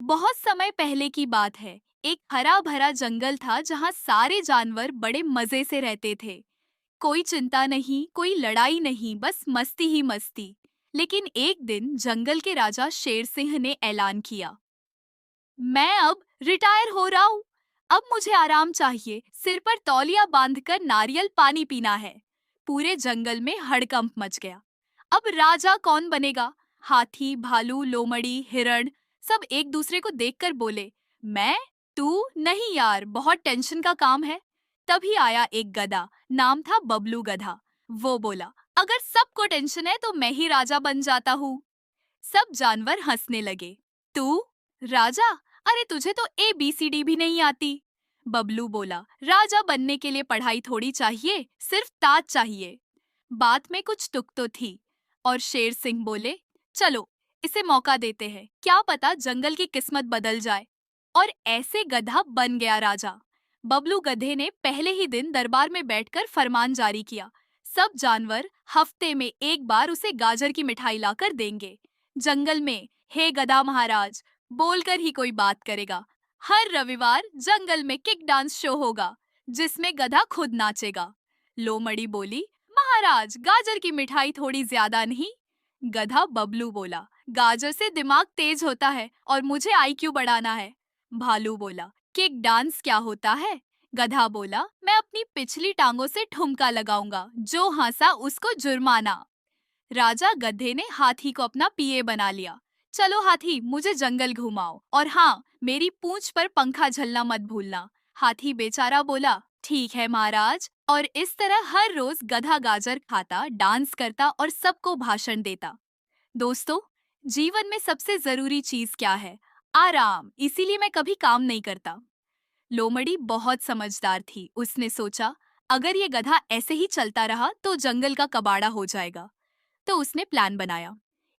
बहुत समय पहले की बात है। एक हरा भरा जंगल था जहाँ सारे जानवर बड़े मजे से रहते थे। कोई चिंता नहीं, कोई लड़ाई नहीं, बस मस्ती ही मस्ती। लेकिन एक दिन जंगल के राजा शेर सिंह ने ऐलान किया, मैं अब रिटायर हो रहा हूँ। अब मुझे आराम चाहिए, सिर पर तौलिया बांधकर नारियल पानी पीना है। पूरे जंगल में हड़कंप मच गया। अब राजा कौन बनेगा? हाथी, भालू, लोमड़ी, हिरण सब एक दूसरे को देखकर बोले, मैं? तू? नहीं यार, बहुत टेंशन का काम है। तभी आया एक गधा, नाम था बबलू गधा। वो बोला, अगर सबको टेंशन है तो मैं ही राजा बन जाता हूँ। सब जानवर हंसने लगे। तू राजा? अरे तुझे तो ABCD भी नहीं आती। बबलू बोला, राजा बनने के लिए पढ़ाई थोड़ी चाहिए, सिर्फ ताज चाहिए। बात में कुछ तुक तो थी। और शेर सिंह बोले, चलो इसे मौका देते हैं, क्या पता जंगल की किस्मत बदल जाए। और ऐसे गधा बन गया राजा। बबलू गधे ने पहले ही दिन दरबार में बैठकर फरमान जारी किया, सब जानवर हफ्ते में एक बार उसे गाजर की मिठाई लाकर देंगे। जंगल में हे गधा महाराज बोलकर ही कोई बात करेगा। हर रविवार जंगल में किक डांस शो होगा, जिसमें गधा खुद नाचेगा। लोमड़ी बोली, महाराज गाजर की मिठाई थोड़ी ज्यादा नहीं? गधा बबलू बोला, गाजर से दिमाग तेज होता है और मुझे IQ बढ़ाना है। भालू बोला, किक डांस क्या होता है? गधा बोला, मैं अपनी पिछली टांगों से ठुमका लगाऊंगा, जो हंसा उसको जुर्माना। राजा गधे ने हाथी को अपना पीए बना लिया। चलो हाथी, मुझे जंगल घुमाओ, और हाँ, मेरी पूंछ पर पंखा झलना मत भूलना। हाथी बेचारा बोला, ठीक है महाराज। और इस तरह हर रोज गधा गाजर खाता, डांस करता और सबको भाषण देता। दोस्तों, जीवन में सबसे जरूरी चीज क्या है? आराम। इसीलिए मैं कभी काम नहीं करता। लोमड़ी बहुत समझदार थी। उसने सोचा, अगर ये गधा ऐसे ही चलता रहा तो जंगल का कबाड़ा हो जाएगा। तो उसने प्लान बनाया।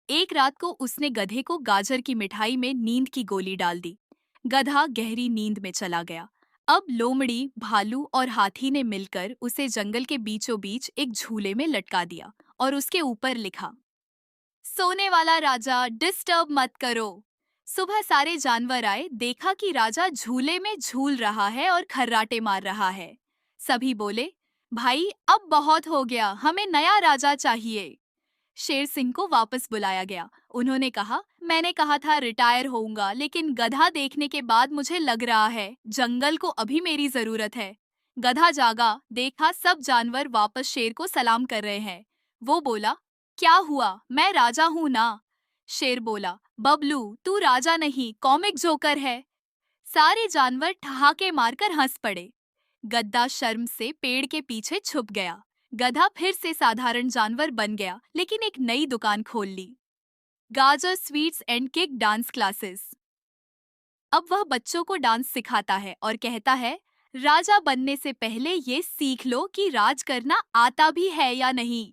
एक रात को उसने गधे को गाजर की मिठाई में नींद की गोली डाल दी। गधा गहरी नींद में चला गया। अब लोमड़ी, भालू और हाथी ने मिलकर उसे जंगल के बीचों बीच एक झूले में लटका दिया और उसके ऊपर लिखा, सोने वाला राजा, डिस्टर्ब मत करो। सुबह सारे जानवर आए, देखा कि राजा झूले में झूल रहा है और खर्राटे मार रहा है। सभी बोले, भाई अब बहुत हो गया, हमें नया राजा चाहिए। शेर सिंह को वापस बुलाया गया। उन्होंने कहा, मैंने कहा था रिटायर होऊंगा, लेकिन गधा देखने के बाद मुझे लग रहा है जंगल को अभी मेरी जरूरत है। गधा जागा, देखा सब जानवर वापस शेर को सलाम कर रहे हैं। वो बोला, क्या हुआ, मैं राजा हूं ना। शेर बोला, बबलू तू राजा नहीं, कॉमिक जोकर है। सारे जानवर ठहाके मारकर हंस पड़े। गद्दा शर्म से पेड़ के पीछे छुप गया। गधा फिर से साधारण जानवर बन गया, लेकिन एक नई दुकान खोल ली, गाजर sweets and kick dance classes. अब वह बच्चों को डांस सिखाता है और कहता है, राजा बनने से पहले ये सीख लो कि राज करना आता भी है या नहीं।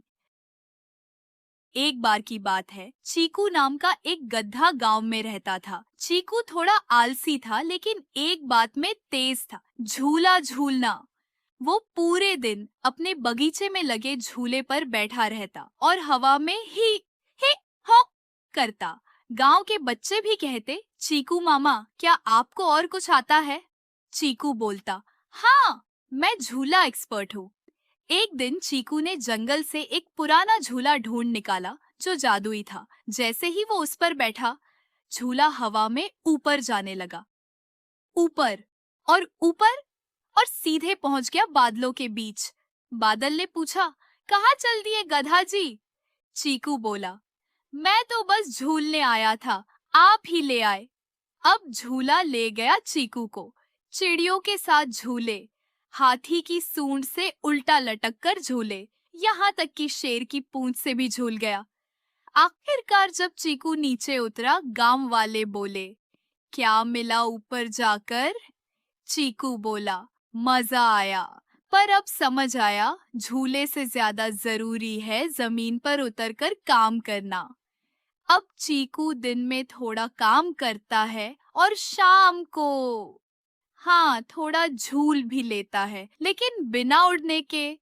एक बार की बात है, चीकू नाम का एक गधा गांव में रहता था। चीकू थोड़ा आलसी था, लेकिन एक बात में तेज था, झूला झूलना। वो पूरे दिन अपने बगीचे में लगे झूले पर बैठा रहता और हवा में ही हो करता। गांव के बच्चे भी कहते, चीकू मामा क्या आपको और कुछ आता है? चीकू बोलता, हाँ, मैं झूला एक्सपर्ट हूँ। एक दिन चीकू ने जंगल से एक पुराना झूला ढूंढ निकाला जो जादुई था। जैसे ही वो उस पर बैठा, झूला हवा में ऊपर जाने लगा, ऊपर और ऊपर, और सीधे पहुंच गया बादलों के बीच। बादल ने पूछा, कहाँ चल दिए गधा जी? चीकू बोला, मैं तो बस झूलने आया था, आप ही ले आए। अब झूला ले गया चीकू को, चिड़ियों के साथ झूले, हाथी की सूंड से उल्टा लटक कर झूले, यहाँ तक कि शेर की पूंछ से भी झूल गया। आखिरकार जब चीकू नीचे उतरा, गांव वाले बोले, क्या मिला ऊपर जाकर? चीकू बोला, मजा आया, पर अब समझ आया झूले से ज्यादा जरूरी है जमीन पर उतरकर काम करना। अब चीकू दिन में थोड़ा काम करता है और शाम को, हाँ, थोड़ा झूल भी लेता है, लेकिन बिना उड़ने के।